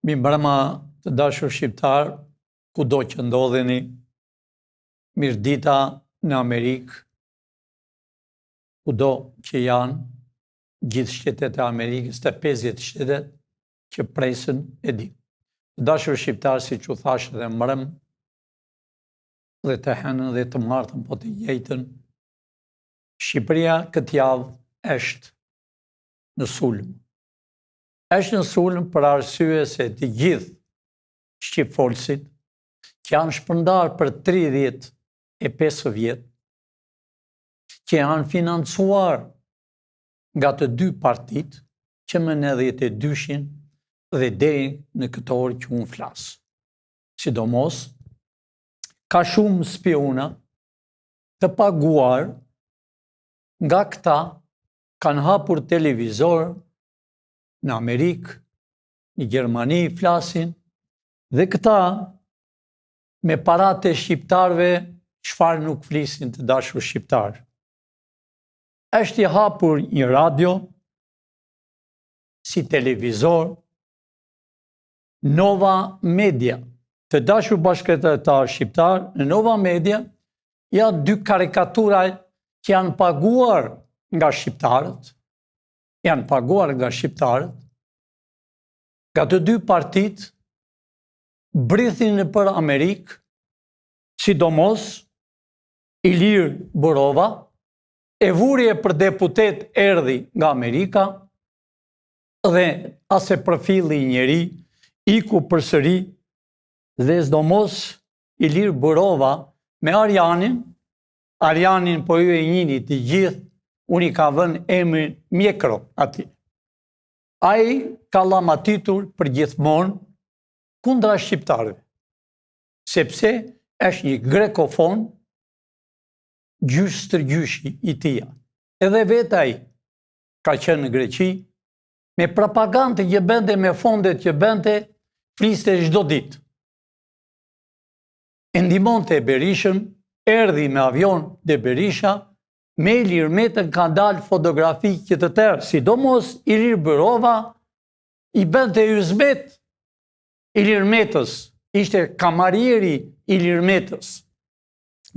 Mirëmbrëma të dashur shqiptar, kudo që ndodheni, mirëdita në Amerikë, kudo që janë gjithë shtetet e Amerikës, të 50 shtetet që presin e di. Të dashur shqiptar, si që thash dhe mbrëm, dhe të henën dhe të martën, po të njëjtën, Shqipëria këtë javë është në sulm. Është në sulm për arsye se të gjithë shqipfolësit që janë shpërndarë për 35 vjetë, që janë financuar nga të dy partit, që më në 12-shin dhe deri në këtë orë që unë flasë. Sidomos, ka shumë spiona të paguar nga këta kanë hapur televizor në Amerikë, në Gjermani flasin, dhe këta me parate shqiptarve çfarë nuk flisin të dashur shqiptar. Është i hapur një radio, si televizor, Nova Media. Të dashur bashkëtarë shqiptar, në Nova Media janë dy karikatura që janë paguar nga shqiptarët, nga të dy partit, brithin për Amerikë, sidomos Ilir Burova, e vurje për deputet erdhi nga Amerika, dhe ase profili njeri, iku përsëri, dhe sidomos Ilir Burova me Arjanin po ju e njini të gjithë, unë i ka vënë emrin Mjekro ati. Ai ka llamatitur për gjithmonë kundra shqiptarëve, sepse është një grekofon gjysh stërgjyshi i tija. Edhe vetë ai ka qenë në Greqi, me propagandë që bënte, me fondet që bënte, fliste çdo ditë. E ndihmonte Berishën, erdhi me avion dhe Berisha, me Ilir Metën ka dalë fotografi që të tërë, sidomos Ilir Burova i bënte huzmet Ilir Metës, ishte kamarieri Ilir Metës.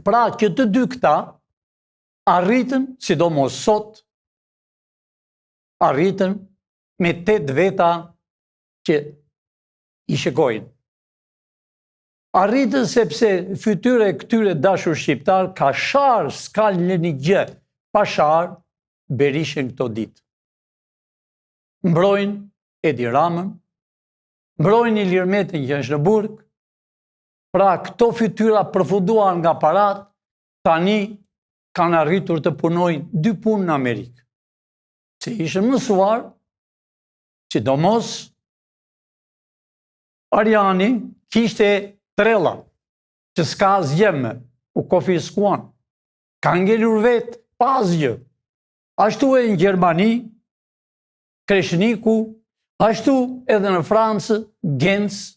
Pra që të dy këta arritën, sidomos sot, arritën me 8 veta që i shikojnë. Arritën sepse fytyre këtyre dashur shqiptar ka sharë, s'ka në një gjë, pa sharë Berishën këto ditë. Mbrojnë Edi Ramën, mbrojnë Ilir Metën që është në burg, pra këto fytyra përfunduan nga parat, tani kanë arritur të punojnë 2 punë në Amerikë. Se ishën mësuar, sidomos Arjani kishte trella, që s'ka asgjë, u konfiskuan, ka ngelur vetë pa asgjë. Ashtu e në Gjermani, Kreshniku, ashtu edhe në Francë, Gens,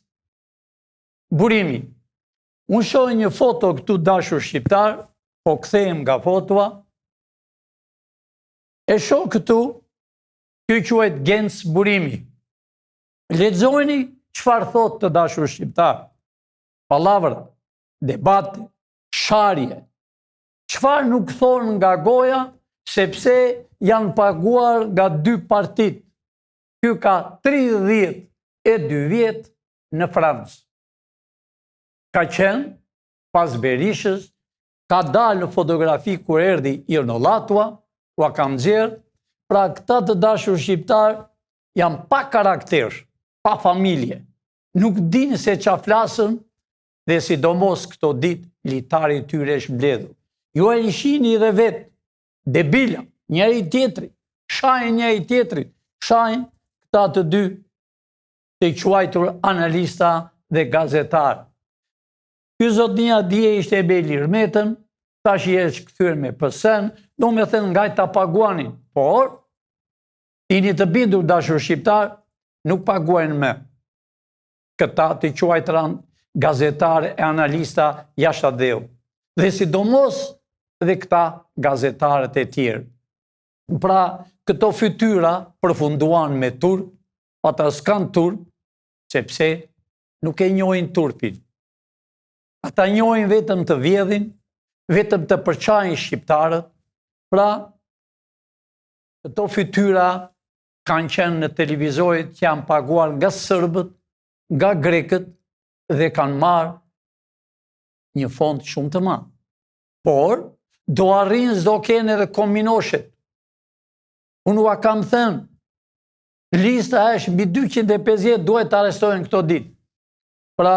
burimi. Unë shoh një foto këtu dashur shqiptar, po kthehem nga fotoa, e shoh këtu, ky quhet Gens burimi. Lexojeni çfarë thotë të dashur shqiptar. Palavra, debate, sharje, çfarë nuk thonë nga goja, sepse janë paguar nga 2 partit. Ky ka 32 vjet në Francë. Ka qenë, pas Berishës, ka dalë në fotografi kur erdhi Irnolatua, ua kam nxjerr, pra këta të dashur shqiptar janë pa karakter, pa familje. Nuk dinë se çfarë flasën, dhe sidomos këto ditë litari tyre është mbledhur. Ju e shihni dhe vetë, debila, njëri tjetri, shajnë njëri tjetri, shajnë këta të dy të quajtur analista dhe gazetar. Ky zotnia dje ishte me Ilir Metën, tash i është kthyer me PS-n, do me thënë nga ta paguanin, por jeni të bindur dashur shqiptar, nuk paguajnë më. Këta të quajtur gazetare e analista jashtë dheu. Dhe sidomos dhe këta gazetarët e tjerë. Pra, këto fytyra përfunduan me turp, ata s'kan turp, sepse nuk e njohin turpin. Ata njohin vetëm të vjedhin, vetëm të përçajnë shqiptarët, pra këto fytyra kanë qenë në televizorët që janë paguar nga sërbët, nga grekët dhe kanë marrë një fond shumë të madh. Por, do arrin s'do kenë edhe kombinoshet. Unë ua kam thënë, lista është mbi 250 duhet të arrestohen këto ditë. Pra,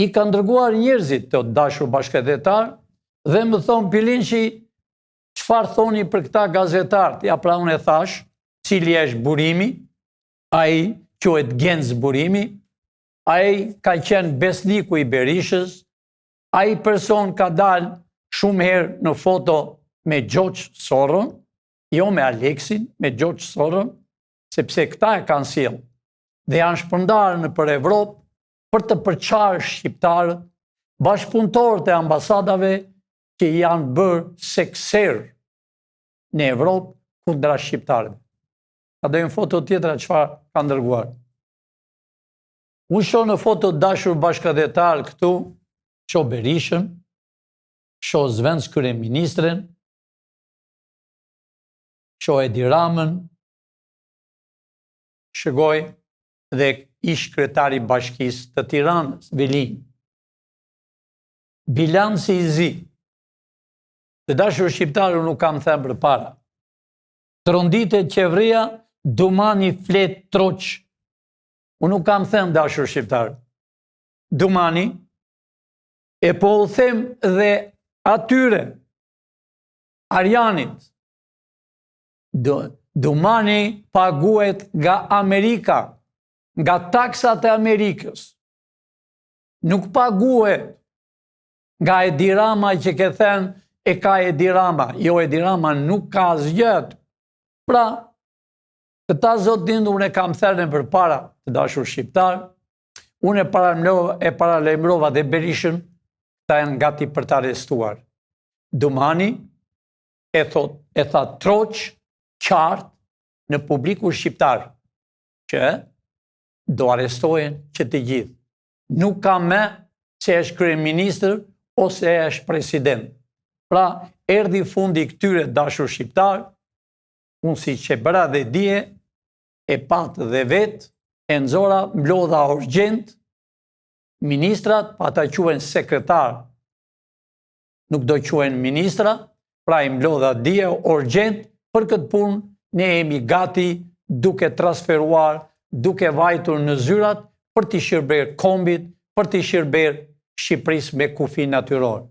i kanë dërguar njerëzit të dashur bashkëdhetar dhe më thonë Pilinçi, çfarë thoni për këta gazetarët? Ja, pra unë e thash, cili është burimi, ai quhet Genc Burimi, ai ka qenë besniku i Berishës, ai person ka dalë shumë herë në foto me Gjoç Sorron, jo me Aleksin, me Gjoç Sorron, sepse këta e kanë sjellë dhe janë shpërndarë nëpër Evropë për të përçarë shqiptarët, bashkëpunëtorët e ambasadave që janë bërë sekser në Evropë kundra shqiptarëve. Ka dhe një foto tjetra çfarë kanë dërguar. Unë shoh në foto dashur bashkëdhetar këtu, shoh Berishën, shoh zvenc kryeministrin, shoh Edi Ramën, shikoj dhe ish kryetari bashkisë të Tiranës, Velin. Bilanci i zi. Të dashur shqiptarë nuk kam thënë përpara. Tronditet qeveria, Dumani flet troq. Unë nuk kam thënë dashur shqiptarë. Dumani, e po u them dhe atyre, Arjanit, Dumani paguhet nga Amerika, nga taksat e Amerikës. Nuk paguhet nga Edi Rama që ke thënë e ka Edi Rama. Jo, Edi Rama nuk ka asgjë. Pra, këta zotin unë e kam thënë përpara të dashur shqiptar, unë e paralajmërova dhe Berishën, ta janë gati për të arrestuar. Dumani e tha troq qartë në publiku shqiptar që do arrestohen që të gjithë. Nuk ka me që është kryeministër ose është president. Pra, erdhi fundi këtyre dashur shqiptar, unë si që bëra dhe dje, e patë dhe vetë, e nëzora mblodha urgjent, ministrat, pa ta quhen sekretar, nuk do quhen ministra, pra i mblodha dje urgjent, për këtë punë ne jemi gati duke transferuar, duke vajtur në zyrat për t'i shërber kombit, për t'i shërber Shqipërisë me kufi natyror.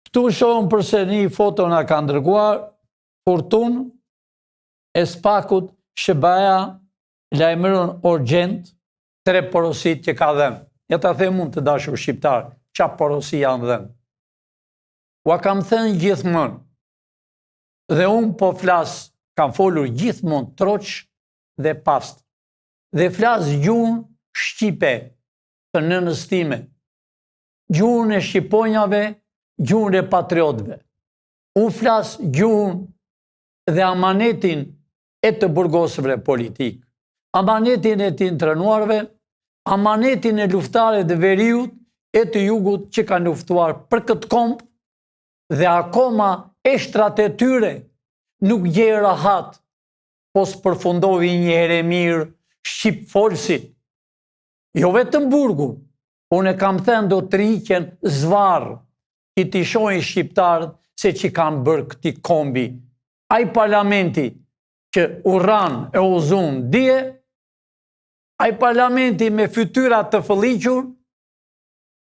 Këtu shohim përse një foto na ka dërguar Fortun e Spakut Shëbaja lajmëron urgjent 3 porosit që ka dhënë. Ja ta them unë të dashur shqiptar, çfarë porosi janë dhënë. Ua kam thënë gjithmonë, dhe unë po flas, kam folur gjithmonë troq dhe past, dhe flas gjuhën shqipe të nënës time, gjuhën e shqiponjave, gjuhën e patriotëve. Unë flas gjuhën dhe amanetin e të burgosëve politik, amanetin e të intrenuarve, amanetin e luftarëve të veriut e të jugut që kanë luftuar për këtë komp dhe akoma eshtrat e tyre nuk gjejnë rahat, po s'përfundovi një herë mirë shqip folsit. Jo vetëm burgun, unë e kam thënë do të riqen zvarë, i t'i shohin shqiptarët se që kanë bërë këti kombi. Ai parlamenti që urran e uzun dje, ai parlamenti me fytyra të fëlliqur,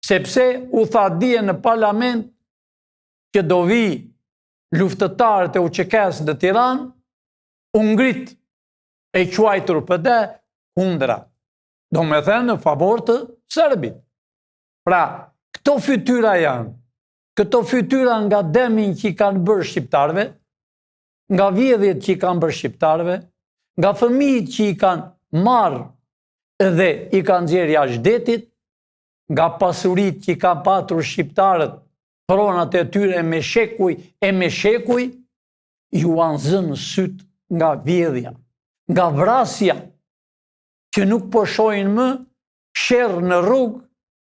sepse u tha dje në parlament që do vi luftëtarët e UÇK-s në Tiranë, u ngrit e quajtur PD kundra. Do me thënë në favor të Serbit. Pra, këto fytyra janë, këto fytyra nga demin që i kanë bërë shqiptarve, nga vjedhjet që i kanë bërë shqiptarve, nga fëmijët që i kanë marrë dhe i kanë nxjerrë jashtë detit, nga pasurit që i kanë patur shqiptarët pronat e tyre me shekuj, ju anë zënë syt nga vjedhja, nga vrasja, që nuk po shojnë më sherrë në rrugë,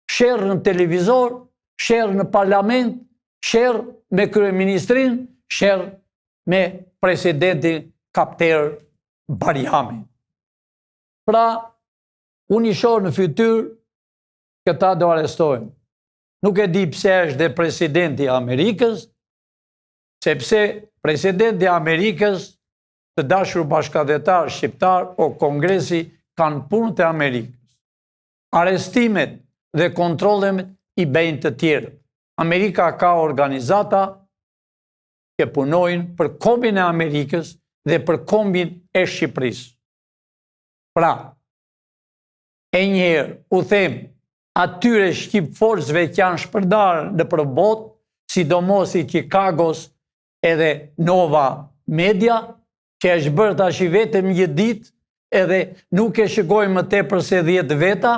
sherrë në televizor, sherrë në parlament, sherrë me kryeministrin, sherrë me presidentin kapter Barjami. Pra, unë i shoh në fytyrë, këta do arrestojnë. Nuk e di pse është dhe presidenti i Amerikës, sepse presidenti i Amerikës, të dashur bashkëdhetar shqiptar o Kongresi kanë punë të Amerikës. Arrestimet dhe kontrollet i bëjnë të tjerë. Amerika ka organizata që punojnë për kombin e Amerikës dhe për kombin e Shqipërisë. Pra, e njëherë u them atyre shqipforësve që janë shpërndarë në për botë, sidomos i Chicagos edhe Nova Media, që është bërë tash vetëm një ditë, edhe nuk e shikoj më tepër se 10 veta,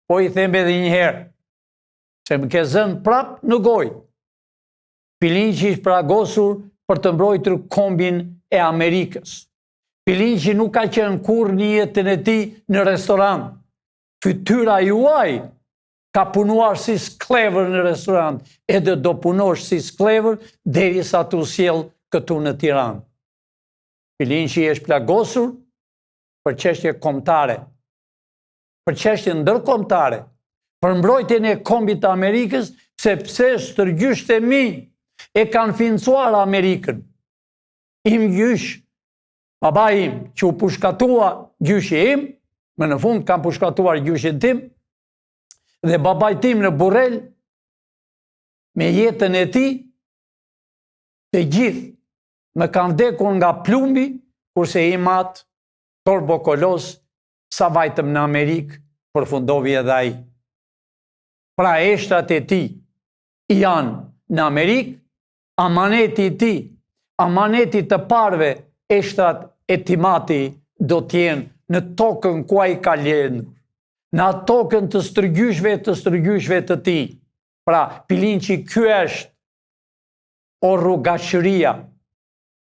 po i them edhe një herë, se më ke zënë prap në gojë. Pilinqi është pragosur për të mbrojtur kombin e Amerikës. Pilinqi nuk ka qenë kurrë në jetën e tij në restoran. Fytyra juaj ka punuar si sklever në restoran, edhe do punosh si sklever derisa t'u sjell këtu në Tiranë. Pilinqi është plagosur për çështje kombëtare, për çështje ndërkombëtare, për mbrojtjen e kombit të Amerikës, sepse stërgjyshtë e mi e kanë financuar Amerikën. Im gjysh, baba im, që u pushkatua gjyshi im, më në fund kam pushkatuar gjyshin tim, dhe babaj tim në Burrel, me jetën e tij, të gjithë më kanë vdekur nga plumbi, kurse i matë, torbokolos, sa vajtëm në Amerikë, përfundovi edhe ai. Pra eshtrat e tij janë në Amerikë, amaneti i tij, amaneti të parëve eshtrat e Timati do t'jenë në tokën ku ai ka lënë, në atë tokën të stërgjyshve të tij. Pra, Pilinqi, ky është o rrugaqëria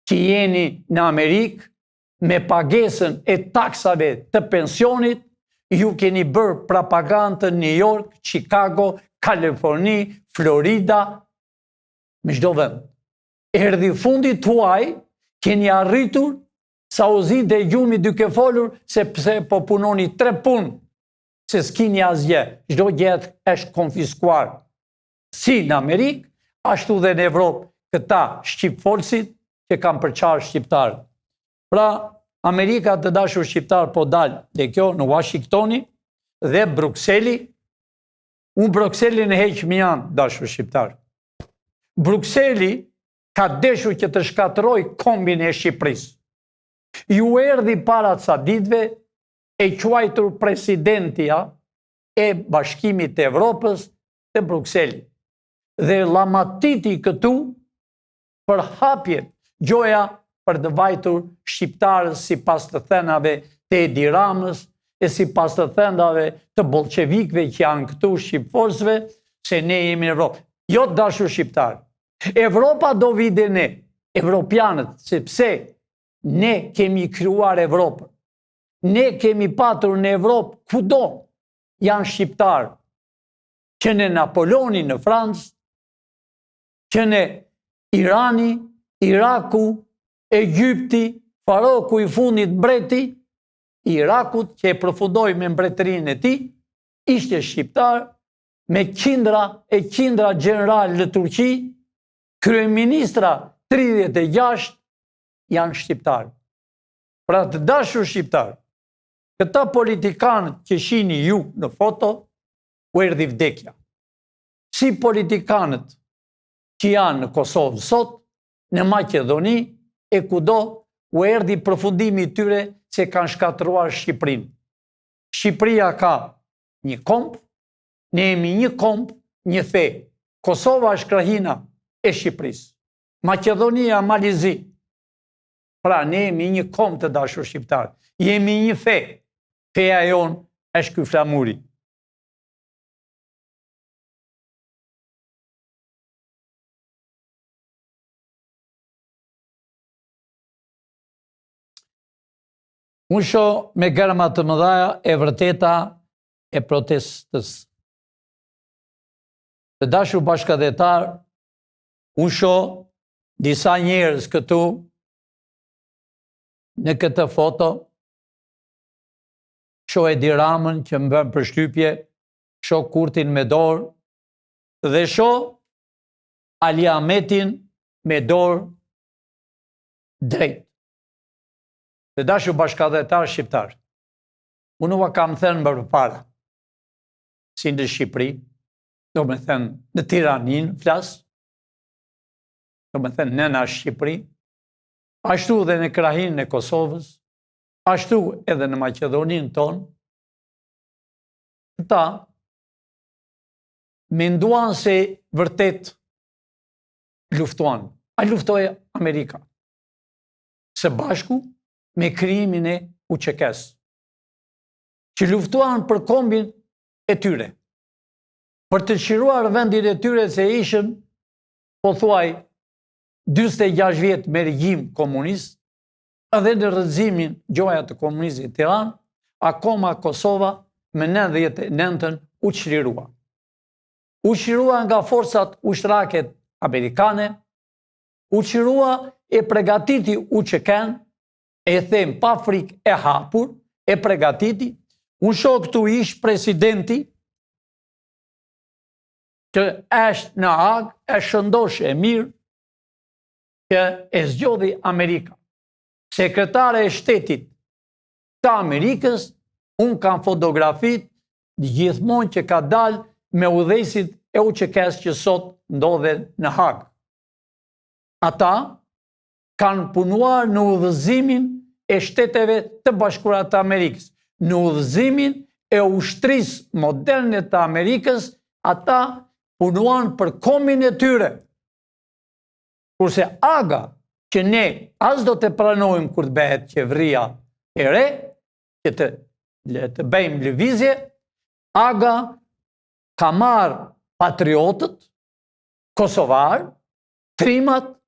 që jeni në Amerikë, me pagesën e taksave të pensionit, ju keni bërë propagandë në New York, Chicago, Kaliforni, Florida, me çdo vend. Erdhi fundi tuaj, keni arritur sa u zi dhe gjumi duke folur se pse po punoni 3 punë, se s'kini asgjë, çdo gjë është konfiskuar. Si në Amerikë, ashtu dhe në Evropë, këta shqipfolësit që kanë përqarë shqiptarë. Pra, Amerika të dashur shqiptar po dalë dhe kjo në Washingtoni dhe Brukseli. Unë Brukselin e heq më janë dashur shqiptar. Brukseli ka deshur që të shkatërroj kombin e Shqipërisë. Ju erdhi para ca ditëve e quajtur presidentja e Bashkimit të Evropës të Brukselit. Dhe llamatiti këtu për hapjet gjoja për të vajtur shqiptarës si pas të thënave të Edi Ramës e si pas të thënave të bolqevikëve që janë këtu shqipforësve, se ne jemi në Evropë. Jo të dashur shqiptarë. Evropa do vide ne, evropianët, sepse ne kemi krijuar Evropën. Ne kemi patur në Evropë kudo janë shqiptarë, që në Napoleoni në Francë, që në Irani, Iraku, Egypti, Faroku i fundit mbreti, Irakut që e përfundoi me mbretërinë e tij, ishte shqiptar, me qindra gjeneral në Turqi, kryeministra 36 janë shqiptarë. Pra të dashur shqiptarë, këta politikanët që shihni ju në foto, u erdhi vdekja. Si politikanët që janë në Kosovë sot, në Maqedoni, e kudo, u erdhi përfundimi i tyre se kanë shkatëruar Shqipërinë. Shqipëria ka një komp, ne jemi një komp, një fe. Kosova është krahina e Shqipërisë. Maqedonia, Malizi. Pra ne jemi një komp të dashur shqiptar. Jemi një fe. Feja jonë është ky flamuri. Unë shoh me gërma të mëdha e vërteta e protestës. Të dashur bashkëdhetar, unë shoh disa njerëz këtu në këtë foto, shoh Edi Ramën që më bën përshtypje, shoh Kurtin me dorë dhe shoh Ali Ahmetin me dorë drejt. Të dashur bashkëdhetar shqiptar, unë ua kam thënë më përpara, si në Shqipëri, do me thënë në Tiranin flas, do me thënë nëna Shqipëri, ashtu edhe në krahin e Kosovës, ashtu edhe në Maqedonin tonë, këta menduan se vërtet luftuan. A luftoje Amerika? Së bashku me krijimin e UÇK-s, që luftuan për kombin e tyre, për të çliruar vendin e tyre se ishën, po thuaj, 46 vjet me regjim komunist, edhe në rrëzimin gjoja të komunizmit në Tiranë, akoma Kosova me 99-ën u çlirua. U çlirua nga forcat ushtarake amerikane, u çlirua e përgatiti UÇK-n, e them pa frikë e hapur, e përgatiti. Unë shoh këtu ish presidenti që është në Hag, e shëndosh e mirë që e zgjodhi Amerika. Sekretare e shtetit të Amerikës, unë kam fotografit gjithmonë që ka dalë me udhëheqësit e UÇK-s që sot ndodhen në Hag. Ata kanë punuar në udhëzimin e Shteteve të Bashkuara të Amerikës. Në udhëzimin e ushtrisë moderne të Amerikës, ata punuan për kombin e tyre. Kurse aga që ne as do të pranojmë kur të bëhet qeveria e re, që të bëjmë lëvizje, aga ka marrë patriotët, kosovarë, trimat,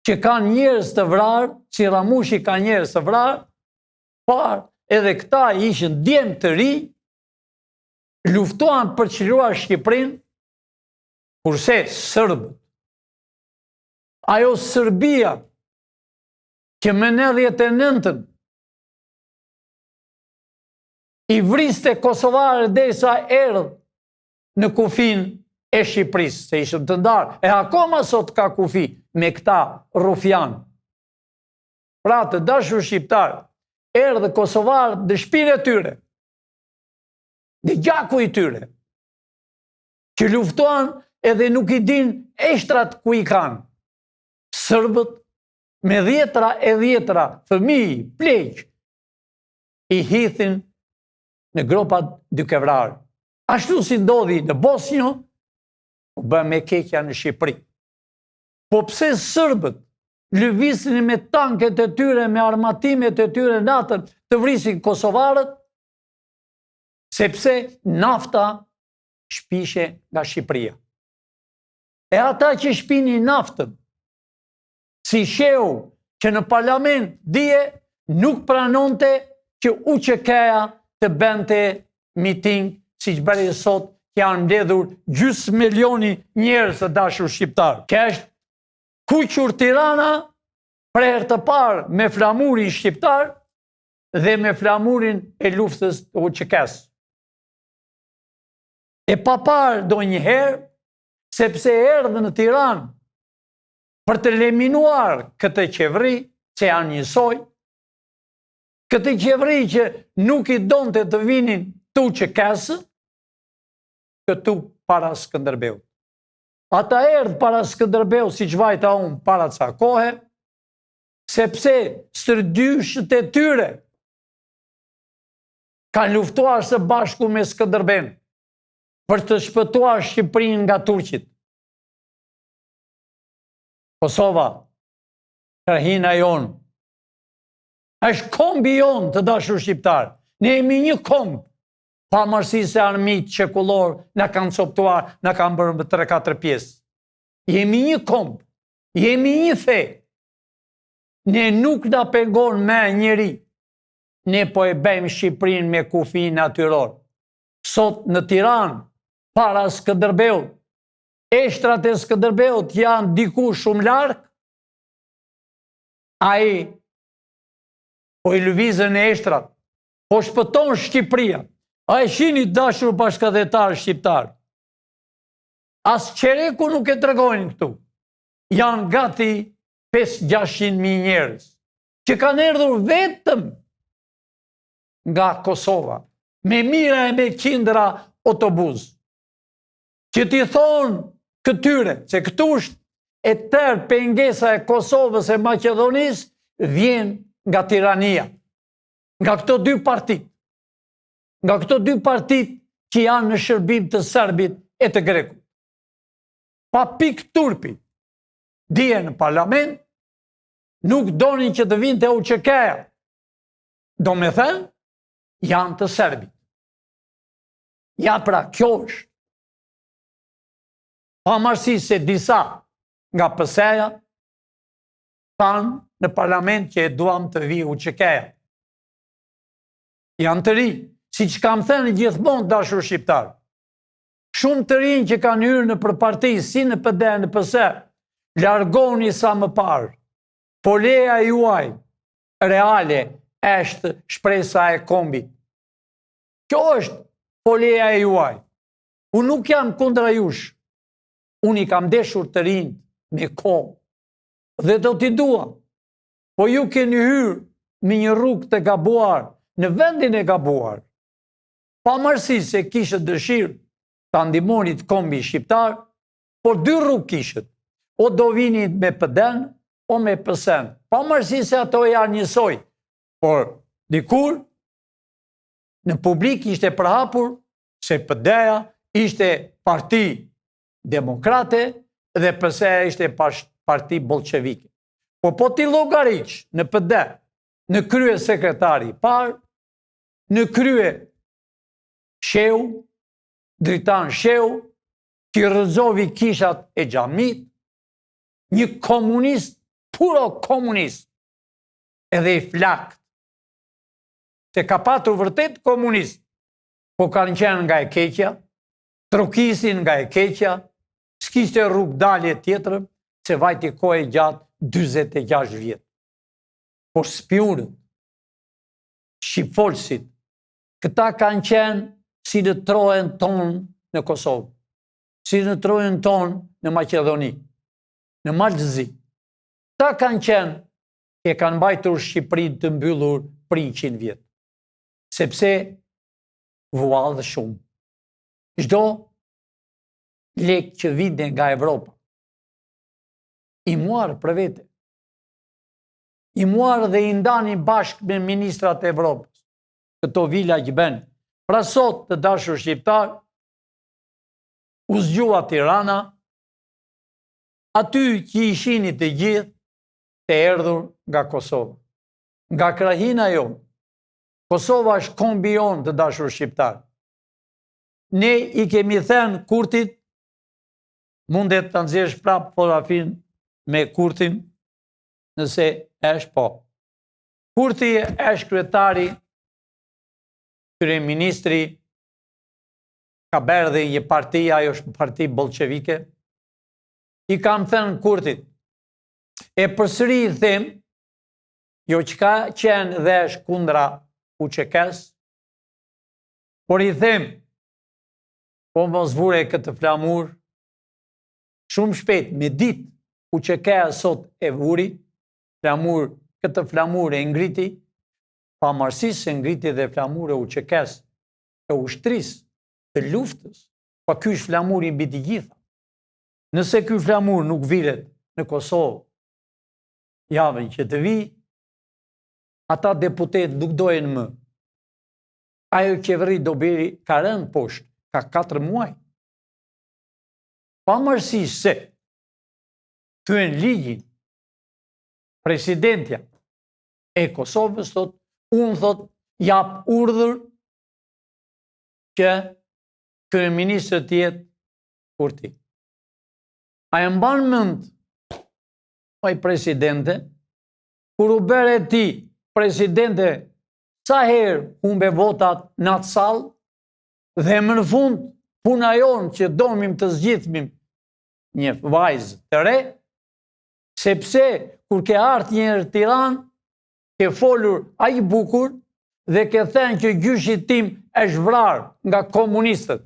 që kanë njerëz të vrarë, si Ramushi ka njerëz të vrarë, parë edhe këta ishin djemë të ri, luftuan për çliruar Shqipërinë, kurse Sërbët, ajo Serbia, që me 99-ën i vriste kosovarë derisa erdhë në kufin e Shqipërisë, se ishëm të ndarë, e akoma sot ka kufi me këta rufian. Pra të dashur shqiptarë, erdhë kosovarë në shtëpinë e tyre, në gjaku i tyre, që luftuan edhe nuk i din eshtrat ku i kanë. Sërbët me 10 fëmijë, pleq, i hithin në gropat dykevrar. Ashtu si ndodhi në Bosnjë, u bë me keqja në Shqipëri. Po pse Sërbët lëviznin me tanket e tyre, me armatimet e tyre natën të vrisin kosovarët? Sepse nafta shpishe nga Shqipëria. E ata që shpinin naftën, si sheu që në parlament dije nuk pranonte që UÇK-ja të bente miting, si që bëri sot, që janë mbledhur gjysmë milioni njerëz të dashur shqiptar. Kjo është kuqur Tirana për herë të parë me flamurin shqiptar dhe me flamurin e luftës të UÇK-s. E pa parë donjëherë, sepse erdhë në Tiranë për të eliminuar këtë qeveri që janë njësoj, këtë qeveri që nuk i donte të vinin të UÇK-s, këtu para Skënderbeut. Ata erdhë para Skënderbeut, si që vajta unë para ca kohe, sepse stërdyshët e tyre kanë luftuar së bashku me Skënderben për të shpëtuar Shqipërinë nga turqit. Kosova, krahina jonë, është kombi jonë të dashur shqiptar. Ne jemi një komb, pavarësisht se armiqtë çekullor na kanë coptuar, na kanë bërë 3-4 pjesë. Jemi një komb, jemi një fe. Ne nuk na pengon me njeri ne po e bëjmë Shqipërinë me kufi natyror. Sot në Tiranë, para Skënderbeut, eshtrat e Skënderbeut janë diku shumë larg, ai po i lëvizën e eshtrat, po shpëton Shqipëria. A e shini dashur bashkëdhetar shqiptar? As qereku nuk e tregojnë këtu. Janë gati 500-600.000 njerëz që kanë erdhur vetëm nga Kosova, me mira e me qindra autobus, që t'i thonë këtyre, se këtu është e tërë pengesa e Kosovës e Maqedonisë, vjen nga tirania, nga këto dy partit, nga këto dy partit që janë në shërbim të serbit e të grekut. Pa pikë turpi, dje në parlament, nuk donin që të vinte UÇK-ja. Do me thënë, janë të serbit. Ja pra, kjo është. Pavarësisht se disa nga PS-ja thanë në parlament që e duam të vi UÇK-ja. Janë të rinj, si që kam thënë gjithmonë dashur shqiptar. Shumë të rinj që kanë hyrë në përparti, si në PD, në PS, largoni sa më parë. Foleja juaj reale është shpresa e kombit. Kjo është foleja e juaj. Unë nuk jam kundra jush. Unë i kam deshur të rinj me kohë. Dhe do t'i dua. Po ju keni hyrë me një rrugë të gabuar, në vendin e gabuar. Pavarësisht se kishët dëshirë ta ndihmonit kombi shqiptar, por dy rrugë kishët. O do vinit me PD-n, o me PS-n. Pavarësisht se ato janë njësoj. Por dikur në publik ishte përhapur se PD-ja ishte parti demokrate dhe PS-ja ishte parti bolshevike. Po ti llogariç në PD, në krye sekretari i parë, në krye sheu, dritan sheu, që rrëzovi kishat e xhamit, një komunist, puro komunist, edhe i flakt, se ka patur vërtet komunist, po kanë qenë nga e keqja, trokisin nga e keqja, s'kishte rrugë dalje tjetër, se vajti kohë gjatë 46 vjetë. Por spionët, shqipfolësit, këta kanë qenë si në trojën tonë në Kosovë, si në trojën tonë në Maqedoni, në Maltëzi. Ta kanë qenë që kanë mbajtur Shqipërinë të mbyllur për 100 vjetë. Sepse vuallë shumë. Çdo lek që vinte nga Evropa, i muarë për vete. I muarë dhe i ndani bashkë me ministrat e Evropës. Këto vila që ben. Pra sot të dashur shqiptar, u zgjua Tirana, aty që i shini të gjithë, të erdhur nga Kosova. Nga krahina jonë. Kosova është kombi jonë të dashur shqiptar. Ne i kemi thënë Kurtit, mundet të nxjerrësh prapë fotografin me Kurtin, nëse është po. Kurti është kryetari, kryeministri, ka bërë dhe një parti, ajo është parti bolshevike. I kam thënë Kurtit, e përsëri i them, jo që ka qenë dhe është kundra UÇK-s, por i them, po mos vure këtë flamur, shumë shpejt, me ditë, UÇK-ja sot e vuri, këtë flamur e ngriti, pavarësisht se ngriti dhe flamur e UÇK-s, e ushtrisë, të luftës, pa ky është flamuri mbi të gjitha. Nëse ky flamur nuk viret në Kosovë, javën që të vi, ata deputet nuk dojen më. Ajo qeveri do bëri ka rënë poshtë, ka 4 muaj. Pavarësisht se thyen ligjin, presidentja e Kosovës thot, unë thot, jap urdhër që kryeministri të jetë Kurti. A e mban mend, oj presidente, kur u bëre ti presidente Sa herë humbe votat në atë sallë, dhe më në fund puna jonë që domim të zgjidhmim një vajzë të re, sepse kur ke ardhur një Tiranë, ke folur aq bukur dhe ke thënë që gjyshi tim është vrarë nga komunistët.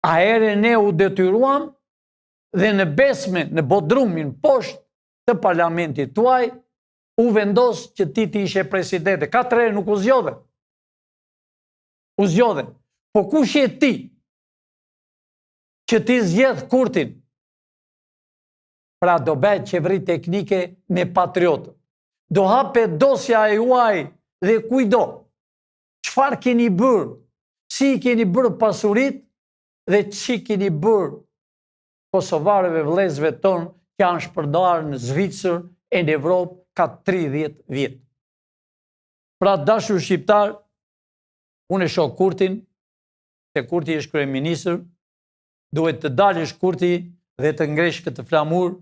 A ere ne u detyruam dhe në besme, në bodrumin poshtë të parlamentit tuaj, u vendos që ti ishe presidente. 4 herë nuk u zgjodhe. U zgjodhe. Po kush je ti që ti zgjedh Kurtin? Pra do bëhet qeveri teknike me patriotë. Do hapet dosja e juaj dhe kujdo. Çfarë keni bërë? Si keni bërë pasurit dhe që keni bërë kosovarëve vëllezërve tonë që janë shpërndarë në Zvicër e në Evropë ka 30 vjet. Pra dashur shqiptar, unë e shoh Kurtin, se Kurti është kryeministër, duhet të dalësh Kurti dhe të ngresh këtë flamur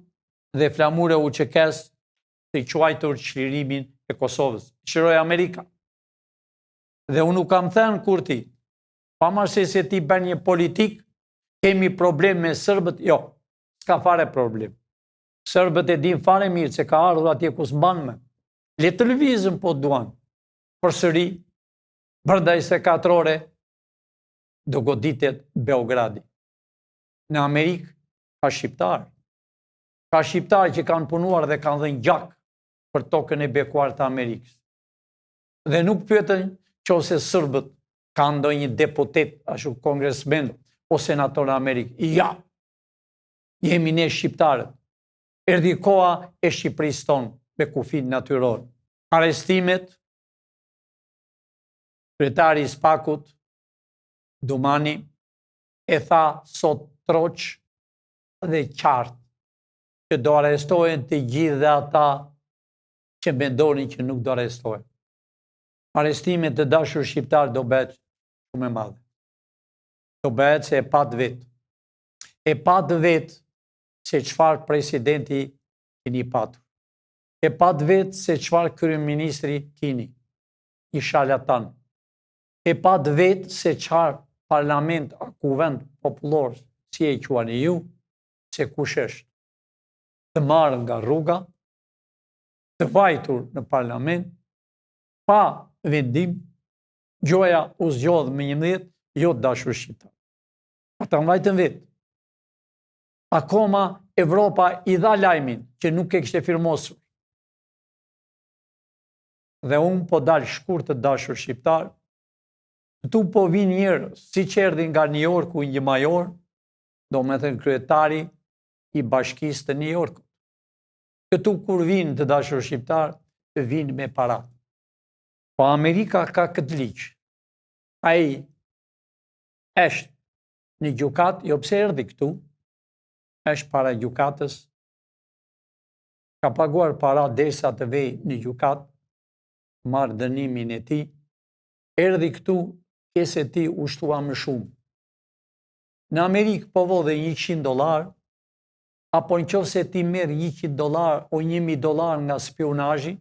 dhe flamur e UÇK-s të quajtur çlirimin e Kosovës. Shiroj Amerika. Dhe unë nuk kam thënë Kurti, pavarësisht se ti bën një politik, kemi problem me serbët, jo, s'ka fare problem. Serbët e din fare mirë se ka ardhur atje ku s'mban me. Le të lëvizën po duan. Përsëri, brenda 24 ore, do goditet Beogradi. Në Amerikë ka shqiptarë. Ka shqiptarë që kanë punuar dhe kanë dhënë gjak për tokën e bekuar të Amerikës. Dhe nuk pyeten nëse serbët kanë ndonjë deputet, ashtu kongresmen o senator në Amerikë. Ja, jemi ne shqiptarët. Erdhi koha e Shqipërisë tonë me kufin natyror. Arrestimet, kryetari i SPAK-ut, Dumani, e tha sot troq dhe qartë që do arrestohen të gjithë dhe ata që mendonin që nuk do arrestohen. Arrestimet të dashur shqiptar do bëhet shumë e madhe. Do bëhet se e pat vetë. E pat vetë se çfarë presidenti keni patur. E pat vetë se çfarë kryeministri keni, i sharlatan. E pat vetë se çfarë parlament a kuvend popullor, si e quani ju, se kush është. Të marrë nga rruga, të vajtur në parlament, pa vendim, gjoja u zgjodh me 11, jo dashur shqiptar. Ata vajtën vetë. Akoma Evropa i dha lajmin që nuk e kishte firmosur. Dhe unë po dalë shkurt të dashur shqiptar, këtu po vinë njerëz, si që erdhin nga New Yorku një major, do me thënë kryetari i bashkisë të New Yorkut. Këtu kur vinë të dashur shqiptar, vinë me para. Po Amerika ka këtë ligj. Ai është në gjykat, jo pse erdhi këtu, është para gjykatës, ka paguar para derisa të vej në gjykat, marrë dënimin e tij, erdhi këtu, pjesë e tij u shtua më shumë. Në Amerikë po vodhe $100, apo nëse ti merr $100 o $1000 nga spionazhi,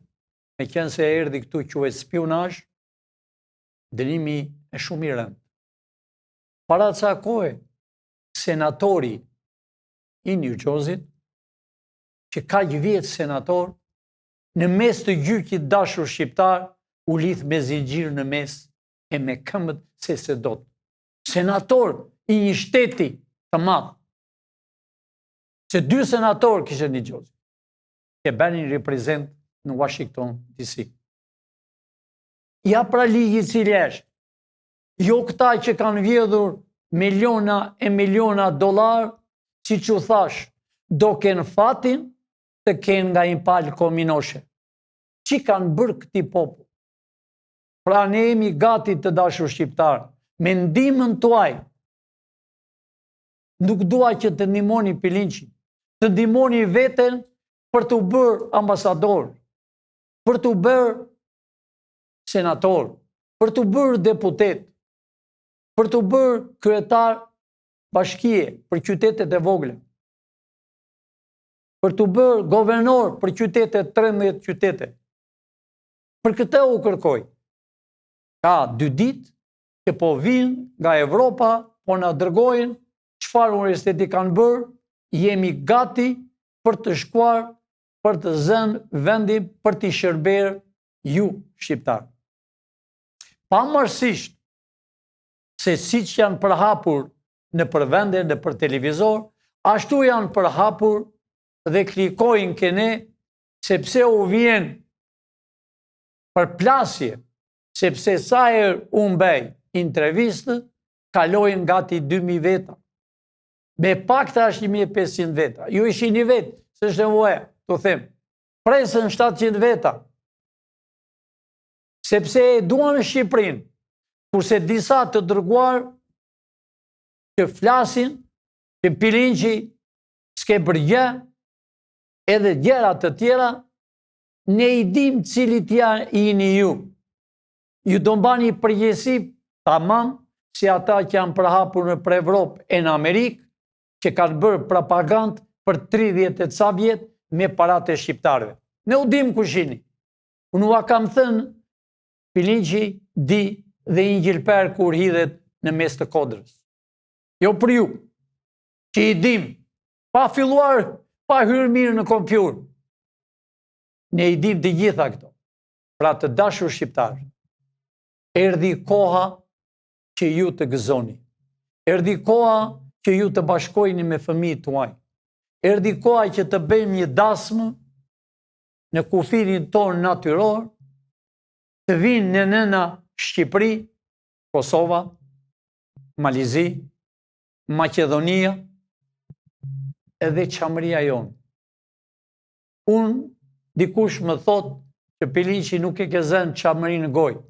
me qenë se erdhi këtu quhet spionazh, dënimi është shumë i rëndë. Para ca kohe, senatori i New Jersey, që ka një vjet senator, në mes të gjykit dashur shqiptar, u lidh me zinxhir në mes e me këmbët se dot. Senator i një shteti të madh. Se 2 senator kishte New Jersey, që bënin reprezent në Washington DC. Ja pra ligji i cili është. Jo këta që kanë vjedhur miliona e miliona dollar, si që thash, do kenë fatin të kenë nga impal kominoshe. Që kanë bërë këti popull? Pra ne jemi gati të dashur shqiptar, me ndihmën tuaj. Nuk dua që të ndihmoni Pilinçin, të ndihmoni veten për të bërë ambasador, për të bërë senator, për të bërë deputet, për të bërë kryetar bashkie për qytetet e vogla, për të bërë governor për qytetet 13 qytete. Për këtë u kërkoj. Ka 2 ditë që po vinë nga Evropa, po na dërgojnë çfarë universiteti kanë bërë, jemi gati për të shkuar, për të zënë vendin për t'i shërberë ju shqiptar. Pavarësisht se siç janë përhapur në përvende, në për televizor, ashtu janë përhapur dhe klikojnë kene, sepse u vjen për plasje, sepse sa herë unë bëj intervistë, kalojnë gati 2000 veta. Me pakta është 1500 veta. Ju ishi 1 vetë, se është nevojë, të them. Presën 700 veta. Sepse e duan Shqipërinë, kurse disa të dërguar që flasin, që Pilinçi s'ke bërë gjë, edhe gjëra të tjera, ne i dim cilit jeni ju. Ju do mbani përgjegjësi tamam si ata që janë përhapur në Evropë e në Amerikë, që kanë bërë propagandë për 30 e ca vjet me paratë e shqiptarëve. Ne u dim kush jeni. Unë ua kam thënë, Pilinçi di dhe një gjilper kur hidhet në mes të kodrës. Jo për ju, që i dim, pa filluar, pa hyrë mirë në kompjuter. Ne i dim të gjitha këto. Pra të dashur shqiptarë, erdhi koha që ju të gëzoni. Erdhi koha që ju të bashkojni me fëmijët tuaj. Erdhi koha që të bëjmë një dasmë në kufirin tonë natyror, të vinë në nëna Shqipëri, Kosova, Malizi, Maqedonia, edhe qamëria jonë. Unë, dikush më thot që Pilinçi nuk e ke zënë qamëri në gojë.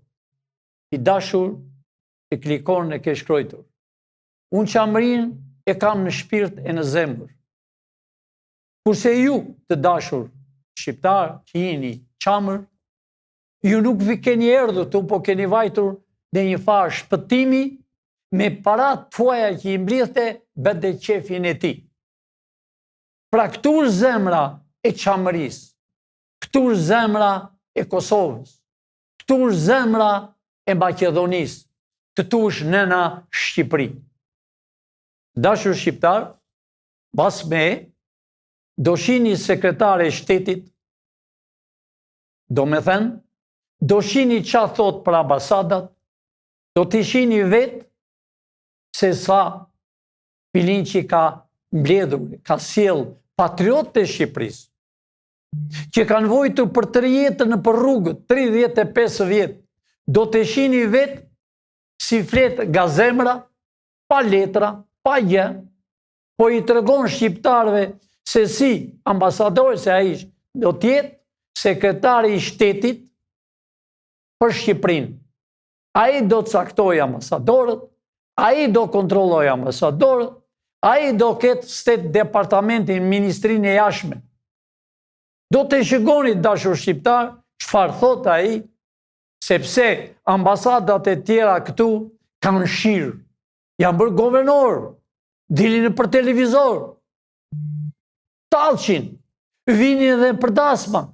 I dashur, i klikon e ke shkruar. Unë qamërin e kam në shpirt e në zemër. Kurse ju të dashur shqiptar që jeni qamër, ju nuk vi keni erdhur tu, po keni vajtur në një farë shpëtimi me parat tuaja që i mblidhte bëte qefin e ti. Pra këtu është zemra e qamërisë, këtu është zemra e Kosovës, këtu është zemra e Maqedonisë, këtu është nëna Shqipëri. Dashur shqiptar, bas me, do shini sekretare e shtetit, do me thënë, do shini qa thot për ambasadat, do t'i shini vetë se sa Pilinçi ka mbledhur, ka sjell patriot të Shqipërisë, që kanë vojtur për të jetën në për rrugët, 35 vjetë, do të shini vetë si flet nga zemra, pa letra, pa gjë, po i tregon shqiptarëve se si ambasador, se ai do tjetë sekretari i shtetit për Shqipërinë. Ai do të caktoj ambasadorët, ai do kontrolloj ambasadorët, ai do ketë State Departamentin, Ministrinë e Jashtme. Do të shikoni dashur shqiptar, çfarë thot ai, sepse ambasadat e tjera këtu kanë shirë, janë bërë governor, dilin për televizor, talqin, vinin edhe për dasma,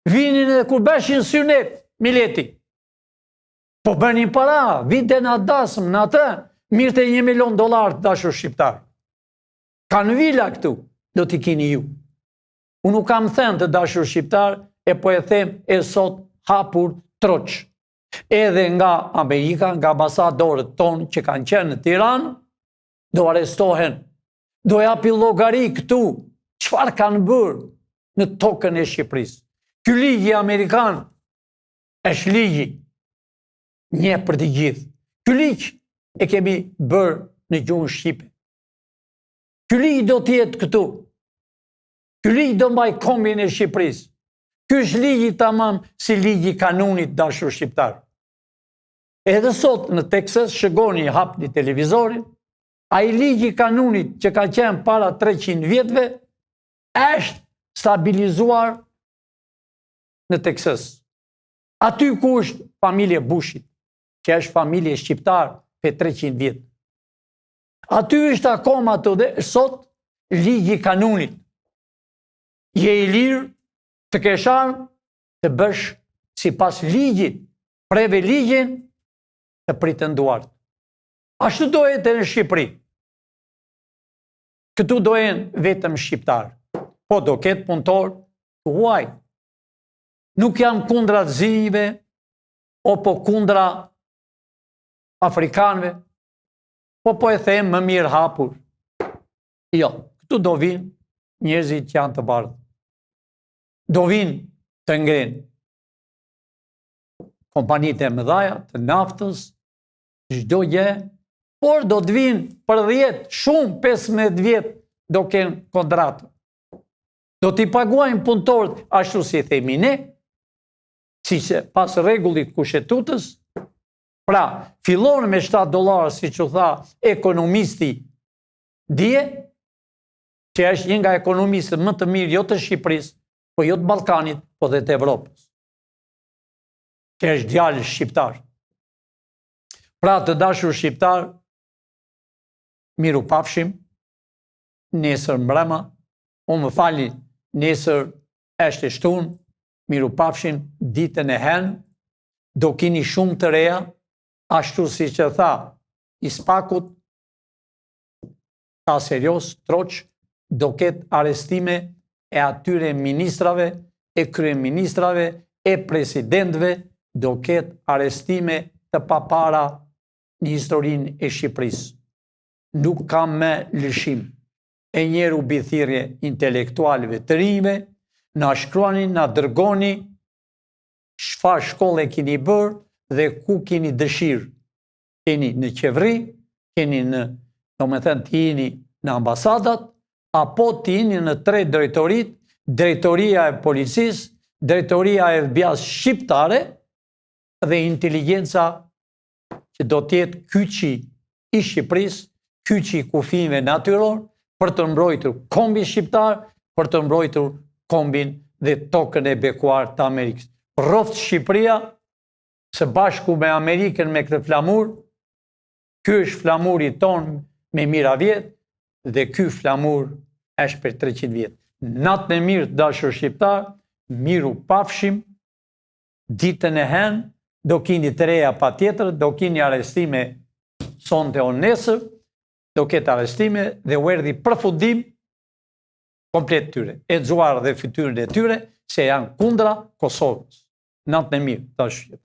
vinin edhe kur beshin synet, Mileti. Po bënin para, vinte në atë dasmë, në atë, mirë $1 milion të dashur shqiptar. Kanë vila këtu, do t'i kini ju. Unë nuk kam thënë të dashur shqiptar, e po e them e sot hapur troq. Edhe nga Amerika, nga ambasadorët tonë që kanë qenë në Tiranë, do arestohen, do japi llogari këtu, çfarë kanë bërë në tokën e Shqipërisë. Ky ligji amerikan është ligji një për të gjithë. Ky ligj e kemi bërë në gjuhën shqipe. Ky ligj do të jetë këtu. Ky ligj do mbaj kombin e Shqipërisë. Ky është ligji tamam si ligji kanunit dashur shqiptar. Edhe sot në Texas, shikoni, hapni televizorin, ai ligji kanunit që ka qenë para 300 vjetëve është stabilizuar në Texas. Aty ku është familje Bushit, që është familje shqiptar për 300 vjetë. Aty është akoma të dhe sot ligji kanunit. Je i lirë të kesh armë të bësh si pas ligjit preve ligjin të pretenduar. Ashtu do jetë në Shqipëri. Këtu do jenë vetëm shqiptar. Po do ketë punëtor të huaj. Nuk jam kundra zinjve, po kundra afrikanëve, po e them më mirë hapur. Jo, këtu do vinë njerëzit që janë të bardhë. Do vinë të ngrenë kompanitë e mëdhaja, të naftës, çdo gjë, por do të vinë për 10, shumë 15 vjetë do kenë kontratë. Do t'i paguajnë punëtorët ashtu si themi ne, si që pas rregullit kushtetues. Pra, fillon me $7, si që tha ekonomisti dje, që është një nga ekonomistët më të mirë jo të Shqipërisë, po jo të Ballkanit, po dhe të Evropës. Që është djalë shqiptar. Pra, të dashur shqiptar, miru pafshim, nesër mbrëma, unë më fali, nesër është e shtunë, miru pafshim, ditën e henë, do kini shumë të reja, ashtu si që tha Ispakut, ta serios, troq, do ketë arestime e atyre ministrave, e kryeministrave, e presidentëve, do ketë arestime të papara në historinë e Shqipërisë. Nuk kam me lëshim. E njerë u bithirje intelektualve të rinjve, na shkruani, na dërgoni, çfarë shkolle keni bërë dhe ku keni dëshirë. Keni në qeveri, keni në, do me thënë, të jeni në ambasadat, apo të jeni në 3 drejtorit, drejtoria e policisë, drejtoria e FBI-s shqiptare dhe inteligenca që do tjetë kyçi i Shqipërisë, kyçi i kufijve natyror, për të mbrojtur kombin shqiptar, për të mbrojtur kombin dhe tokën e bekuar të Amerikës. Rroft Shqipëria, së bashku me Amerikën me këtë flamur, ky është flamuri ton me mira vjet, dhe ky flamur është për 300 vjet. Natën e mirë, dashur shqiptar, miru pafshim, ditën e hen, do kini të reja pa tjetër, do kini arestime sonte o nesër, do ketë arestime dhe u erdhi përfundim komplet tyre, e xuar dhe fytyrën e tyre, se janë kundra Kosovës. Natën e mirë, dashur shqiptar.